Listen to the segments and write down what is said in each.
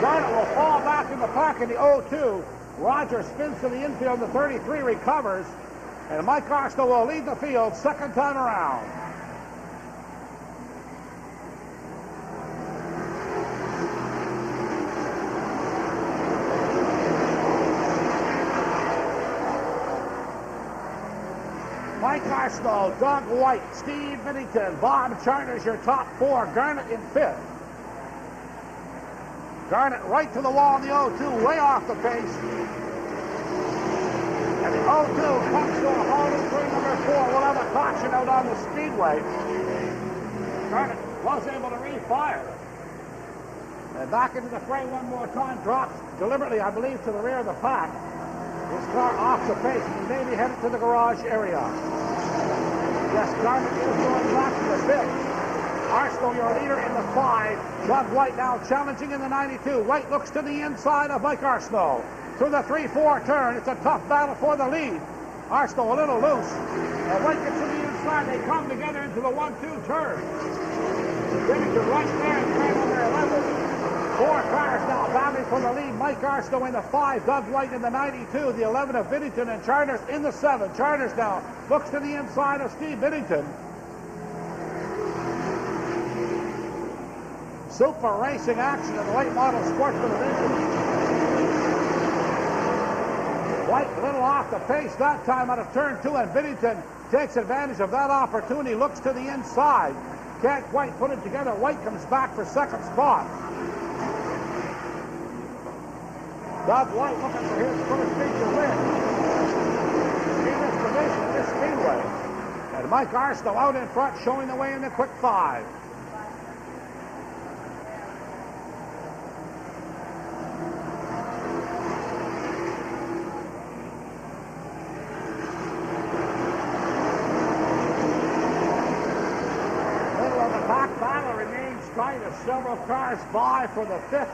Garnet will fall back in the pack in the 0-2. Rogers spins to the infield. The 33 recovers. And Mike Arstow will lead the field second time around. Mike Arstow, Doug White, Steve Bennington, Bob Charters, your top four. Garnet in fifth. Garnet right to the wall in the 0-2, way off the pace. And the 0-2 comes to a halt in turn number 4. We'll have a caution out on the speedway. Garnet was able to refire. And back into the fray one more time. Drops deliberately, I believe, to the rear of the pack. His car off the pace. He may be headed to the garage area. Yes, Garnet is going back to the 5th. Arstow, your leader in the 5. Doug White now challenging in the 92. White looks to the inside of Mike Arstow. Through the 3-4 turn, it's a tough battle for the lead. Arstow a little loose. And White gets to the inside. They come together into the 1-2 turn. Bennington right there in turn number 11. 4 cars now battling for the lead. Mike Arstow in the 5, Doug White in the 92, the 11 of Bennington, and Charters in the 7. Charters now looks to the inside of Steve Bennington. Super racing action in the late model sportsman division. White a little off the pace that time out of turn 2, and Bennington takes advantage of that opportunity, looks to the inside. Can't quite put it together. White comes back for second spot. Doug White looking for his first feature win in this division, in this speedway. And Mike Arstow out in front, showing the way in the quick 5. Middle of the pack battle remains tight as several cars vie for the 5th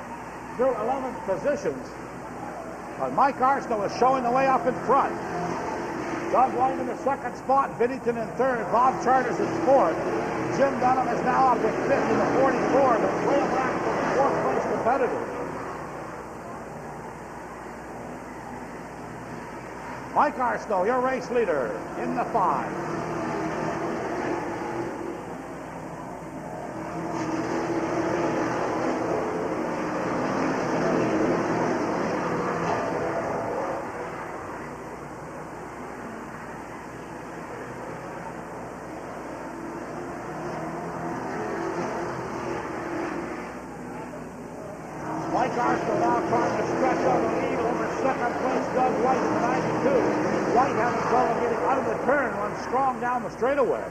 through 11th positions. But Mike Arstow is showing the way up in front. Doug White in the second spot, Bennington in third, Bob Charters in fourth. Jim Dunham is now up in fifth in the 44, but way back from the fourth place competitor. Mike Arstow, your race leader, in the 5. Mike Arstow now trying to stretch out the lead over second place Doug White in the 92. White having trouble getting out of the turn, runs strong down the straightaway.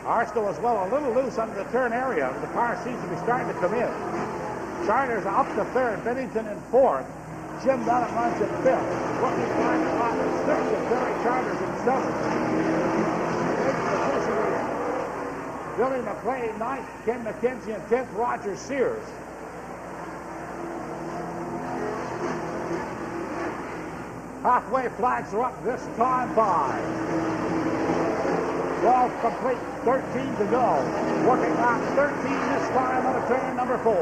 Arstow as well a little loose under the turn area. The car seems to be starting to come in. Charters up to third, Bennington in fourth. Jim Dunham runs in fifth. Looking behind the top in sixth, and Billy Charters in seventh. Billy McLean ninth, Ken McKenzie in 10th, Roger Sears. Halfway flags are up this time by 12 complete, 13 to go. Working lap 13 this time on the turn number 4.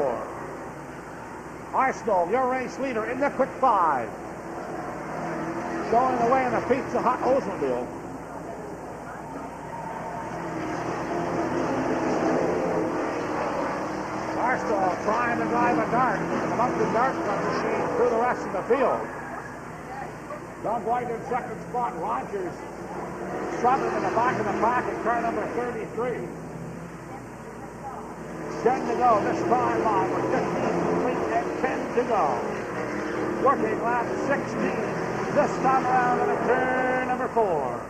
Arstow, your race leader in the quick 5. Showing the way in the Pizza Hut Oldsmobile. Arstow trying to drive a dart, an up the dart machine through the rest of the field. Doug White in second spot. Rogers struggling in the back of the pack in car number 33. 10 to go this time by with 15 complete and 10 to go. Working lap 16 this time around on a turn number 4.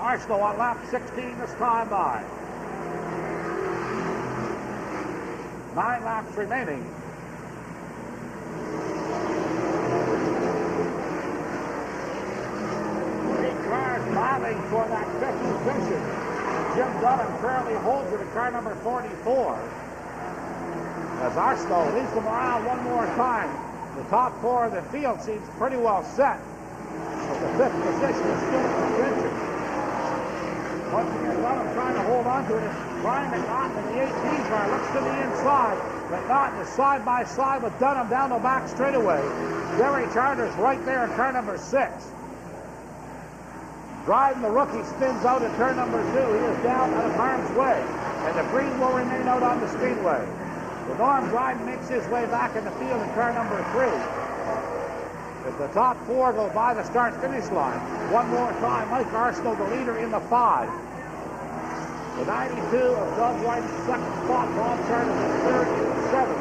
Arstow on lap 16 this time by. 9 laps remaining. Battling for that 5th position. Jim Dunham currently holds it at car number 44. As Arstow leads them around one more time. The top 4 of the field seems pretty well set. But the 5th position is still in contention. Once again, Dunham trying to hold on to it. Brian McNaughton in the 18 car looks to the inside. McNaughton is side by side with Dunham down the back straightaway. Gary Charter's right there in turn number 6. Dryden, the rookie, spins out at turn number 2. He is down out of harm's way, and the green will remain out on the speedway. The Norm Dryden makes his way back in the field in turn number 3. As the top 4 go by the start-finish line, one more time, Mike Arsenault, the leader in the 5. The 92 of Doug White in second spot. Bob Charter in third in the 7.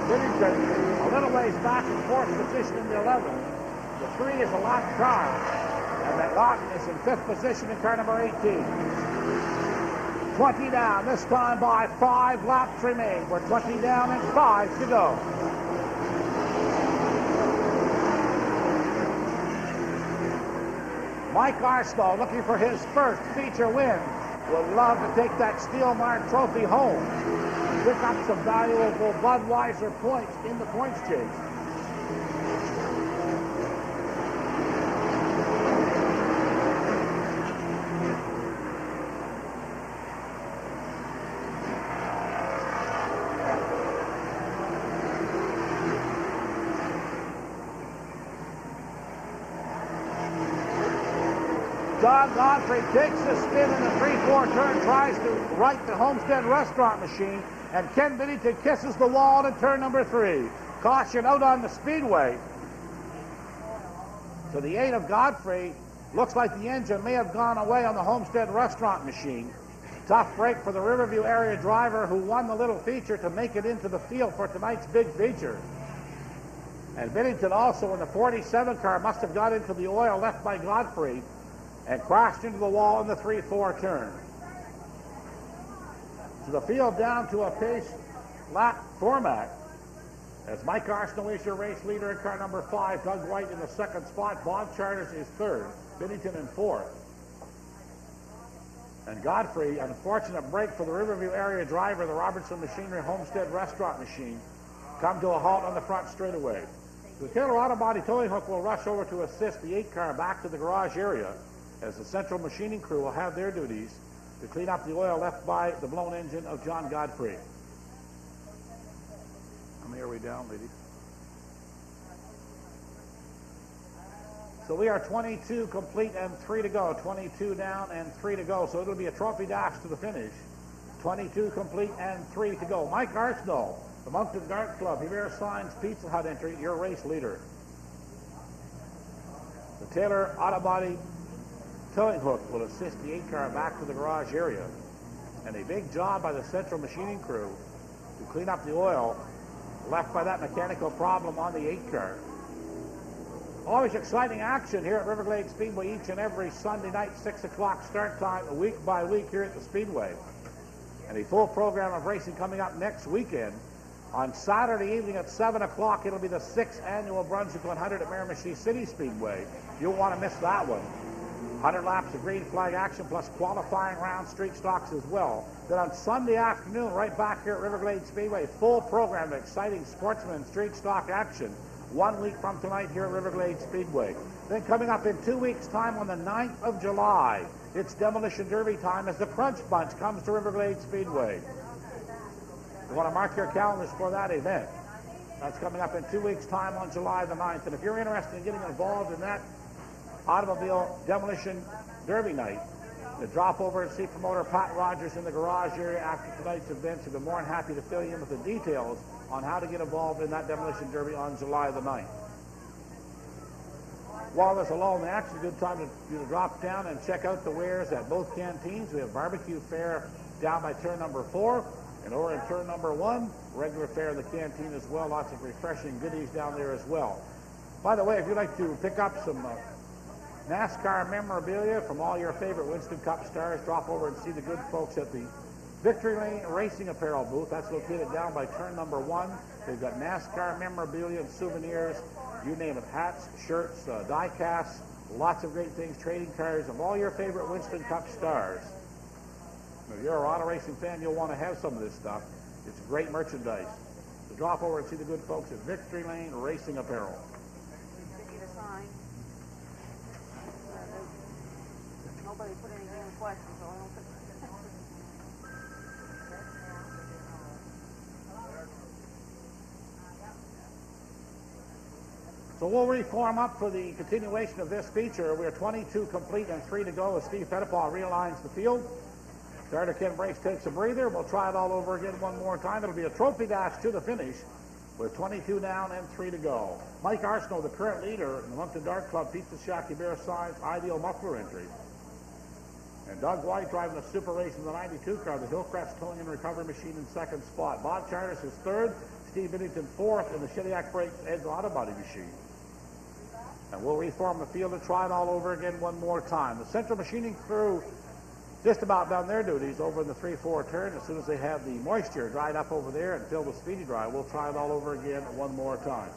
Whittington a little ways back in fourth position in the 11. The 3 is a lap car. And McNaughton is in 5th position in car number 18. 20 down, this time by 5 laps remain. We're 20 down and 5 to go. Mike Arsenault looking for his first feature win. Would love to take that Steelmark trophy home. Pick up some valuable Budweiser points in the points chase. Don Godfrey takes a spin in the 3-4 turn, tries to right the Homestead restaurant machine, and Ken Bennington kisses the wall in turn number 3. Caution out on the speedway. To the 8 of Godfrey, looks like the engine may have gone away on the Homestead restaurant machine. Tough break for the Riverview area driver who won the little feature to make it into the field for tonight's big feature. And Bennington also in the 47 car must have got into the oil left by Godfrey and crashed into the wall in the 3-4 turn. So the field down to a pace lap format as Mike Arsenault is your race leader in car number 5, Doug White in the 2nd spot, Bob Charters is 3rd, Bennington in 4th. And Godfrey, unfortunate break for the Riverview area driver, the Robertson Machinery Homestead restaurant machine, come to a halt on the front straightaway. The Taylor Auto Body towing hook will rush over to assist the 8 car back to the garage area, as the central machining crew will have their duties to clean up the oil left by the blown engine of John Godfrey. How many are we down, ladies? So we are 22 complete and 3 to go. 22 down and 3 to go. So it'll be a trophy dash to the finish. 22 complete and 3 to go. Mike Arsenault, the Moncton Dart Club, Revere Signs Pizza Hut entry, your race leader. The Taylor Auto Body towing hook will assist the 8 car back to the garage area. And a big job by the central machining crew to clean up the oil left by that mechanical problem on the 8 car. Always exciting action here at Riverglade Speedway each and every Sunday night, 6 o'clock start time, week by week here at the Speedway. And a full program of racing coming up next weekend. On Saturday evening at 7 o'clock, it'll be the 6th annual Brunswick 100 at Miramichi City Speedway. You won't want to miss that one. 100 laps of green flag action plus qualifying round street stocks as well. Then on Sunday afternoon, right back here at Riverglade Speedway, full program of exciting sportsman street stock action. 1 week from tonight here at Riverglade Speedway. Then coming up in 2 weeks' time on the 9th of July, it's Demolition Derby time as the Crunch Bunch comes to Riverglade Speedway. You want to mark your calendars for that event. That's coming up in 2 weeks' time on July the 9th. And if you're interested in getting involved in that automobile demolition derby night, to drop over and see promoter Pat Rogers in the garage area after tonight's event. He'll be more than happy to fill you in with the details on how to get involved in that demolition derby on July the 9th. While there's a lull in the action, a good time to drop down and check out the wares at both canteens. We have barbecue fare down by turn number 4, and over in turn number 1, regular fare in the canteen as well. Lots of refreshing goodies down there as well. By the way, if you'd like to pick up some NASCAR memorabilia from all your favorite Winston Cup stars, drop over and see the good folks at the Victory Lane Racing Apparel booth. That's located down by turn number 1. They've got NASCAR memorabilia and souvenirs, you name it, hats, shirts, die casts, lots of great things, trading cards of all your favorite Winston Cup stars. If you're an auto racing fan, you'll want to have some of this stuff. It's great merchandise. So drop over and see the good folks at Victory Lane Racing Apparel. Nobody put anything in question, so I don't think... So we'll reform up for the continuation of this feature. We're 22 complete and 3 to go as Steve Pettipaw realigns the field. Starter Ken Brace takes a breather. We'll try it all over again one more time. It'll be a trophy dash to the finish with 22 down and 3 to go. Mike Arsenault, the current leader in the Moncton Dart Club Pizza Shack Bear Signs Ideal Muffler entry. And Doug White driving the super race in the 92 car, the Hillcrest Towing and Recovery Machine in second spot. Bob Charters is third, Steve Binnington fourth in the Shediac Brakes Ed's Auto Body Machine. And we'll reform the field and try it all over again one more time. The central machining crew just about done their duties over in the 3-4 turn. As soon as they have the moisture dried up over there and filled with speedy dry, we'll try it all over again one more time.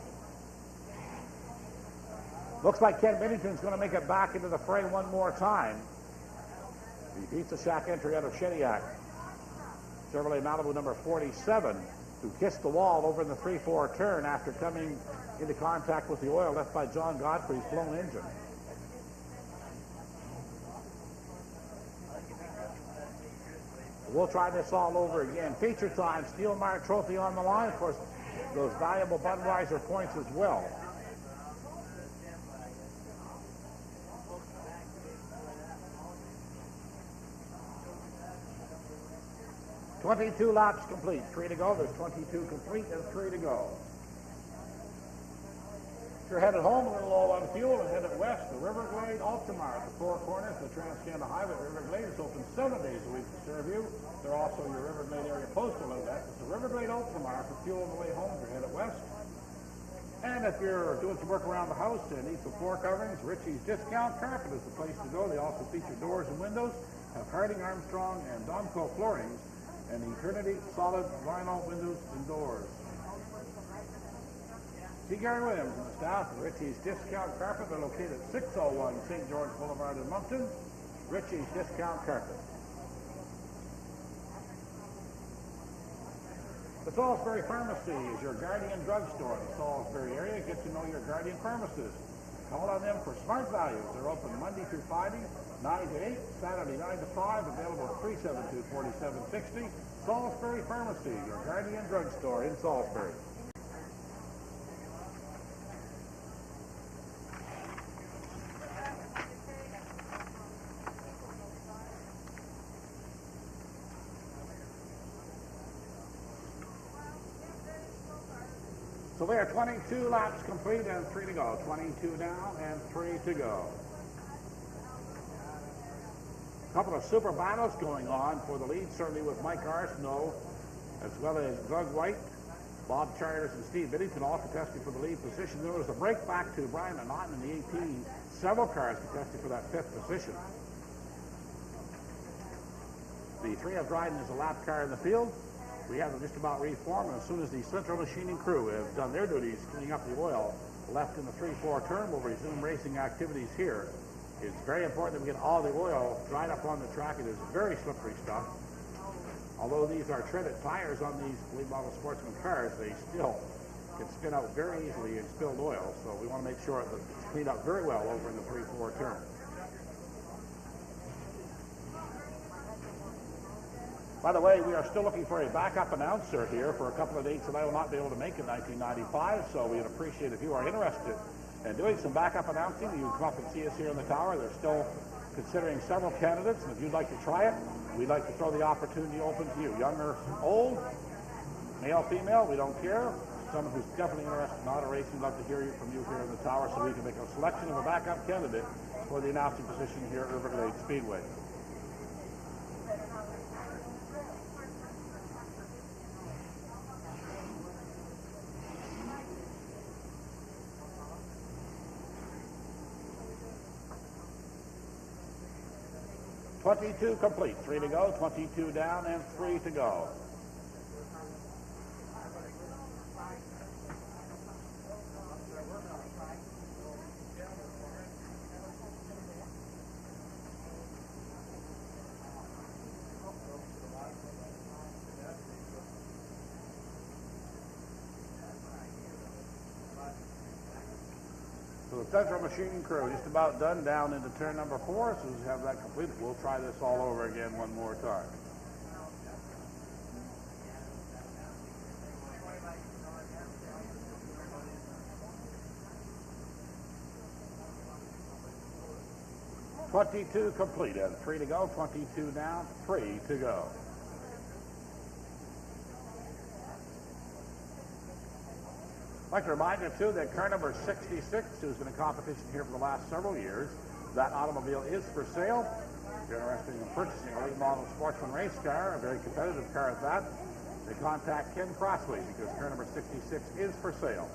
Looks like Ken Binnington's going to make it back into the fray one more time. The Pizza Shack entry out of Shediac. Chevrolet Malibu number 47, who kissed the wall over in the 3-4 turn after coming into contact with the oil left by John Godfrey's blown engine. We'll try this all over again. Feature time, Steel Mart Trophy on the line. Of course, those valuable Budweiser points as well. "22 laps complete, 3 to go. There's 22 complete and 3 to go. If you're headed home, a little low on fuel, and headed west, the Riverglade Ultramar at the Four Corners, the Trans-Canada Highway. Riverglade is open 7 days a week to serve you. They're also your Riverglade area postal outlet. It's the Riverglade Ultramar for fuel on the way home if you're headed west. And if you're doing some work around the house and need some floor coverings, Richie's Discount Carpet is the place to go. They also feature doors and windows, have Harding, Armstrong, and Domco floorings, and Eternity solid vinyl windows and doors. See Gary Williams and the staff of Richie's Discount Carpet. They're located at 601 St. George Boulevard in Moncton. Richie's Discount Carpet. The Salisbury Pharmacy is your Guardian drugstore in the Salisbury area. Get to know your Guardian pharmacist. Call on them for smart values. They're open Monday through Friday, 9 to 8, Saturday 9 to 5, available at 372-4760. Salisbury Pharmacy, your Guardian drugstore in Salisbury. So there are 22 laps complete and 3 to go. 22 down and 3 to go. A couple of super battles going on for the lead, certainly with Mike Arsenault, as well as Doug White, Bob Charters, and Steve Binnington all contesting for the lead position. There was a break back to Brian Naughton in the 18. Several cars contesting for that 5th position. The 3F Dryden is a lap car in the field. We have them just about reformed, and as soon as the central machining crew have done their duties cleaning up the oil left in the 3-4 turn, we'll resume racing activities here. It's very important that we get all the oil dried up on the track. It is very slippery stuff. Although these are treaded tires on these late model sportsman cars, they still can spin out very easily in spilled oil, so we want to make sure that it's cleaned up very well over in the 3-4 turn. By the way, we are still looking for a backup announcer here for a couple of dates that I will not be able to make in 1995, so we'd appreciate if you are interested in doing some backup announcing. You can come up and see us here in the tower. They're still considering several candidates, and if you'd like to try it, we'd like to throw the opportunity open to you. Young or old, male, female, we don't care. Someone who's definitely interested in auto racing, we'd love to hear from you here in the tower so we can make a selection of a backup candidate for the announcing position here at Riverglade Speedway. "22 complete, 3 to go, 22 down and 3 to go. So the central machining crew just about done down into turn number 4. As soon as we have that completed, we'll try this all over again one more time. 22 complete and 3 to go. 22 down, 3 to go. I'd like to remind you, too, that car number 66, who's been in competition here for the last several years, that automobile is for sale. If you're interested in purchasing a late model sportsman race car, a very competitive car at that, they contact Ken Crossley because car number 66 is for sale.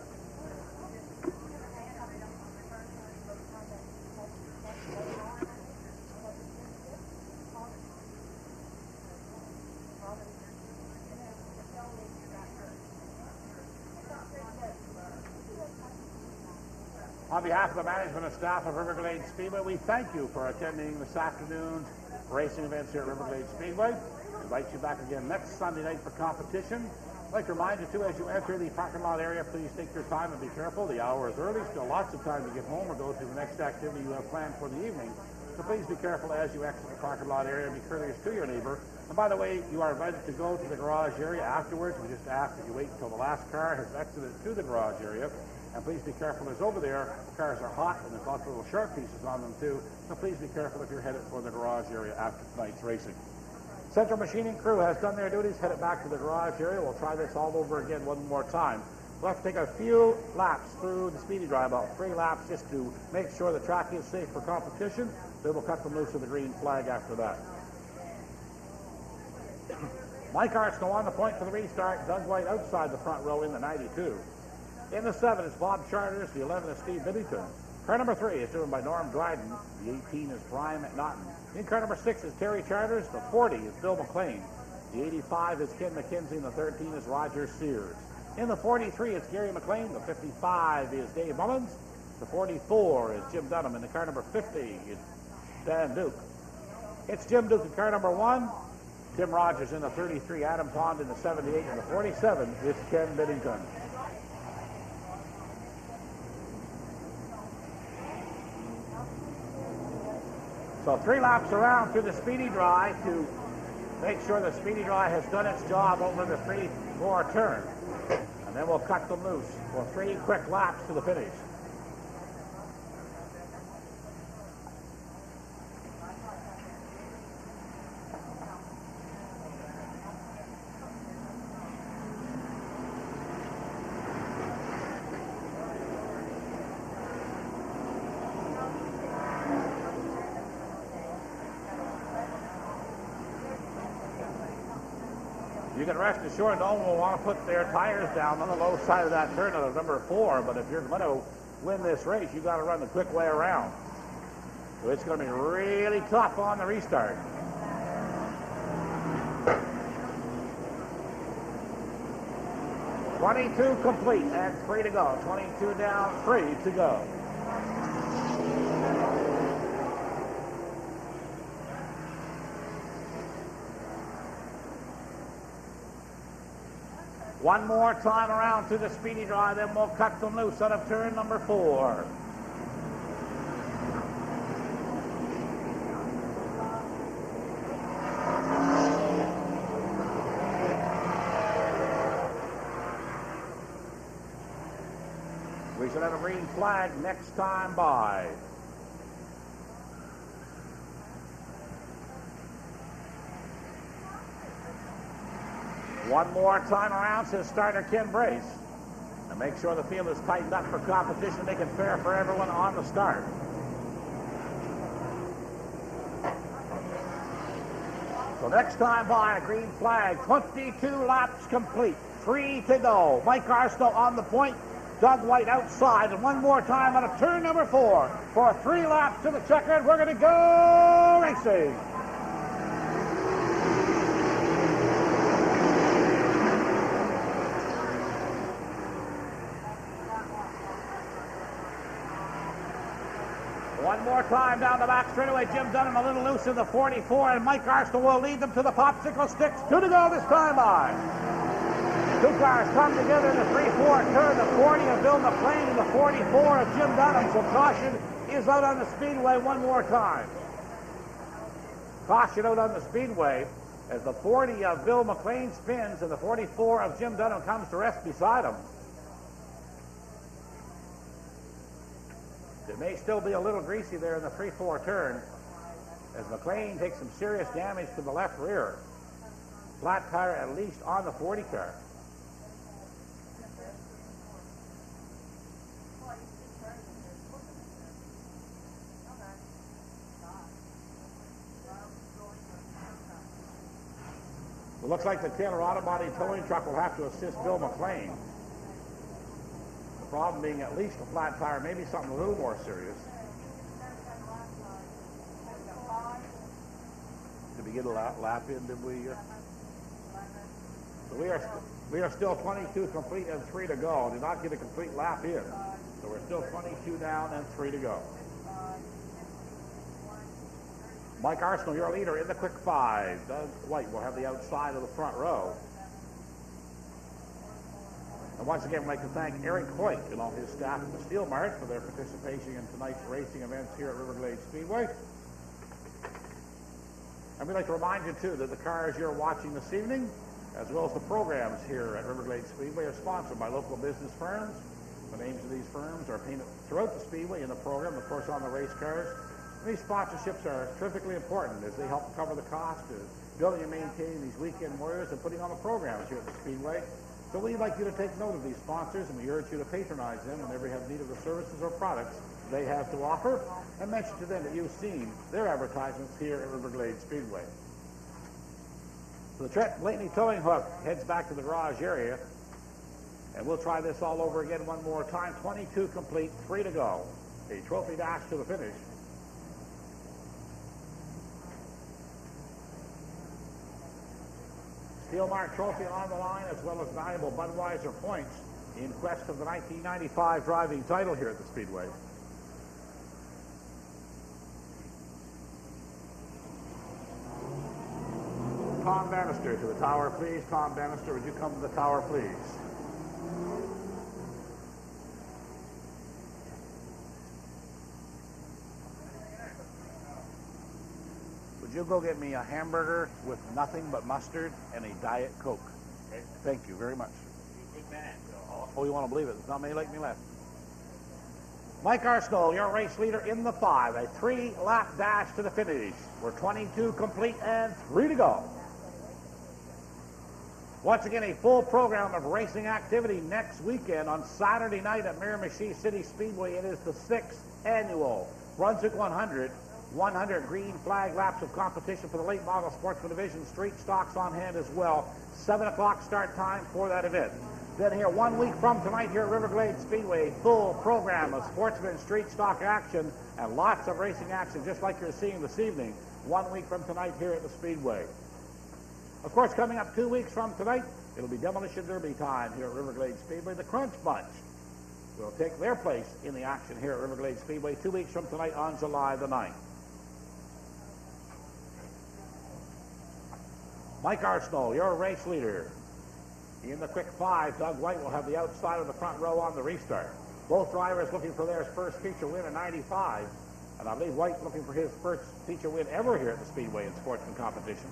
On behalf of the management and staff of Riverglade Speedway, we thank you for attending this afternoon's racing events here at Riverglade Speedway. We invite you back again next Sunday night for competition. I'd like to remind you, too, as you enter the parking lot area, please take your time and be careful. The hour is early, still lots of time to get home or go to the next activity you have planned for the evening. So please be careful as you exit the parking lot area and be courteous to your neighbor. And by the way, you are invited to go to the garage area afterwards. We just ask that you wait until the last car has exited to the garage area. And please be careful, as over there, the cars are hot and there's lots of little sharp pieces on them too. So please be careful if you're headed for the garage area after tonight's racing. Central Machining crew has done their duties, headed back to the garage area. We'll try this all over again one more time. We'll have to take a few laps through the speedy dry, about 3 laps, just to make sure the track is safe for competition. Then we'll cut them loose with the green flag after that. Mike Arsenault on the point for the restart. Doug White outside the front row in the 92. In the 7 is Bob Charters. The 11 is Steve Biddington. Car number 3 is driven by Norm Dryden. The 18 is Brian McNaughton. In car number 6 is Terry Charters. The 40 is Bill McLean. The 85 is Ken McKenzie. And the 13 is Roger Sears. In the 43 is Gary McLean. The 55 is Dave Mullins. The 44 is Jim Dunham. And the car number 50 is Dan Duke. It's Jim Duke in car number 1. Tim Rogers in the 33. Adam Pond in the 78. And the 47 is Ken Biddington. So 3 laps around through the speedy dry to make sure the speedy dry has done its job over the 3-4 turn. And then we'll cut them loose for 3 quick laps to the finish. You can rest assured no one will want to put their tires down on the low side of that turn of number 4, but if you're going to win this race, you got to run the quick way around. So it's going to be really tough on the restart. .22 complete and 3 to go. 22 down, 3 to go. One more time around to the speedy dry, then we'll cut them loose out of turn number 4. We should have a green flag next time by. One more time around, says starter Ken Brace. And make sure the field is tightened up for competition, make it fair for everyone on the start. So next time by, a green flag, 22 laps complete, 3 to go. Mike Arsenault on the point, Doug White outside, and one more time on a turn number 4 for 3 laps to the checkered. We're going to go racing. One more time down the back straightaway. Jim Dunham a little loose in the 44, and Mike Arsenault will lead them to the popsicle sticks. 2 to go this time by. 2 cars come together in the 3-4 turn. The 40 of Bill McLean and the 44 of Jim Dunham. So caution is out on the speedway one more time. Caution out on the speedway as the 40 of Bill McLean spins and the 44 of Jim Dunham comes to rest beside him. It may still be a little greasy there in the 3-4 turn. as McLean takes some serious damage to the left rear. Flat tire at least on the 40 car. It looks like the Taylor Auto Body towing truck will have to assist Bill McLean. The problem being at least a flat tire, maybe something a little more serious. Did we get a lap in, did we? So we are still 22 complete and 3 to go. Did not get a complete lap in. So we're still 22 down and 3 to go. Mike Arsenal, your leader in the quick 5. Doug White will have the outside of the front row. And once again, I'd like to thank Eric Hoyt and all his staff at the Steel Mart for their participation in tonight's racing events here at Riverglade Speedway. And we'd like to remind you, too, that the cars you're watching this evening, as well as the programs here at Riverglade Speedway, are sponsored by local business firms. The names of these firms are painted throughout the Speedway in the program, of course, on the race cars. These sponsorships are terrifically important as they help cover the cost of building and maintaining these weekend warriors and putting on the programs here at the Speedway. So we'd like you to take note of these sponsors, and we urge you to patronize them whenever you have need of the services or products they have to offer, and mention to them that you've seen their advertisements here at Riverglade Speedway. So the Trent Blatney towing hook heads back to the garage area, and we'll try this all over again one more time. 22 complete, 3 to go. A trophy dash to the finish. Steel Mart trophy on the line, as well as valuable Budweiser points in quest of the 1995 driving title here at the Speedway. Tom Bannister to the tower, please. Tom Bannister, would you come to the tower, please? Would you go get me a hamburger with nothing but mustard and a Diet Coke? Okay. Thank you very much. Oh, you want to believe it? It's not many like me left. Mike Arsenal, your race leader in the 5. A 3-lap dash to the finish. We're 22 complete and 3 to go. Once again, a full program of racing activity next weekend on Saturday night at Miramichi City Speedway. It is the 6th annual Brunswick 100 green flag laps of competition for the late model sportsman division. Street stocks on hand as well. 7 o'clock start time for that event. Then here 1 week from tonight here at Riverglade Speedway, full program of sportsman street stock action and lots of racing action just like you're seeing this evening. 1 week from tonight here at the Speedway. Of course, coming up 2 weeks from tonight, it'll be Demolition Derby time here at Riverglade Speedway. The Crunch Bunch will take their place in the action here at Riverglade Speedway 2 weeks from tonight on July the 9th. Mike Arsenal, your race leader. In the quick 5, Doug White will have the outside of the front row on the restart. Both drivers looking for their first feature win in 95. And I believe White looking for his first feature win ever here at the Speedway in sportsman competition.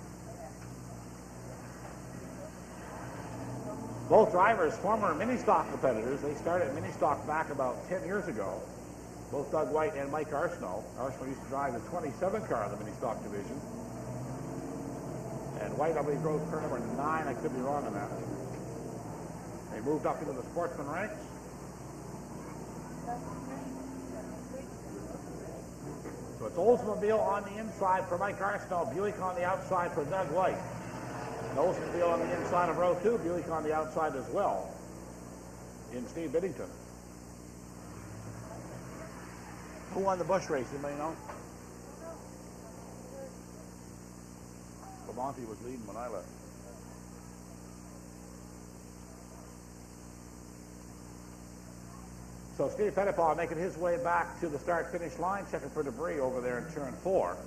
Both drivers, former mini-stock competitors. They started mini-stock back about 10 years ago. Both Doug White and Mike Arsenal. Arsenal used to drive the 27 car in the mini-stock division. And White, I believe, drove car number 9. I could be wrong on that. They moved up into the sportsman ranks. So it's Oldsmobile on the inside for Mike Arsenal, Buick on the outside for Doug White. And Oldsmobile on the inside of row 2, Buick on the outside as well in Steve Biddington. Who won the Busch race? Anybody know? Monty was leading when I left. So Steve Pettipaw making his way back to the start-finish line, checking for debris over there in turn 4.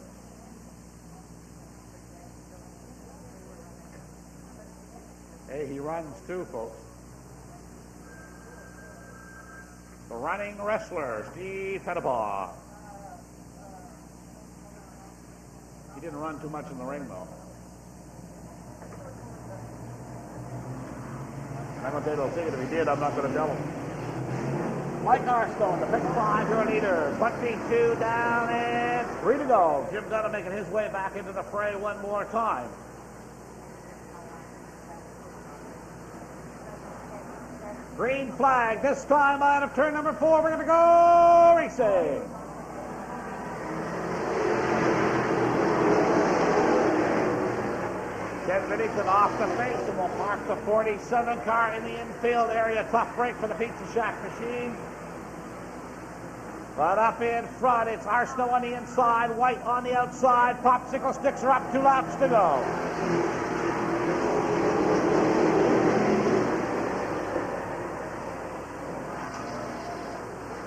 Hey, he runs too, folks. The running wrestler, Steve Pettipaw. He didn't run too much in the ring, though. I'm going to tell you, if he did, I'm not going to tell him. Mike Arstone, the pick 5, your leader. 22 down and 3 to go. Jim Dunham making his way back into the fray one more time. Green flag, this time out of turn number 4, we're going to go racing. Ken Whittington off the face and will park the 47 car in the infield area. Tough break for the Pizza Shack machine. But up in front, it's Arsenault on the inside, White on the outside. Popsicle sticks are up, 2 laps to go.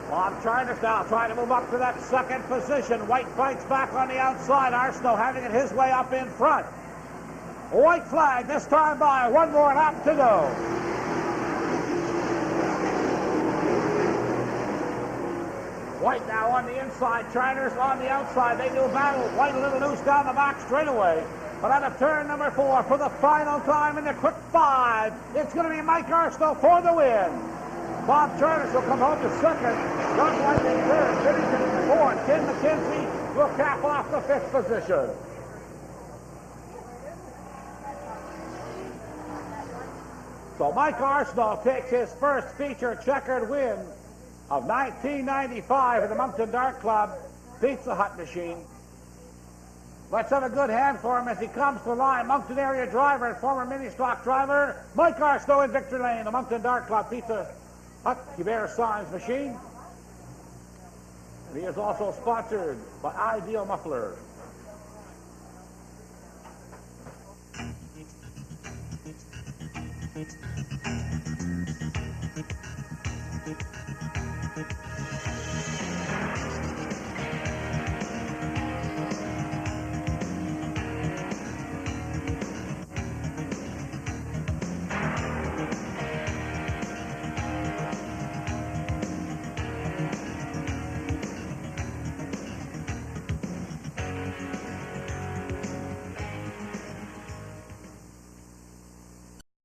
Bob Charters now trying to move up to that second position. White fights back on the outside. Arsenault having it his way up in front. White flag this time by, 1 more lap to go. White now on the inside, Charters on the outside. They do battle. White a little loose down the back straightaway. But out of turn number 4 for the final time in the quick 5, it's going to be Mike Arsenault for the win. Bob Charters will come home to second. Doug White in third. Whittington in the 4th. Ken McKenzie will cap off the 5th position. So Mike Arsenault takes his first feature checkered win of 1995 in the Moncton Dart Club Pizza Hut machine. Let's have a good hand for him as he comes to the line. Moncton area driver and former mini stock driver, Mike Arsenault in victory lane, the Moncton Dart Club Pizza Hut Hubert Signs machine. And he is also sponsored by Ideal Mufflers.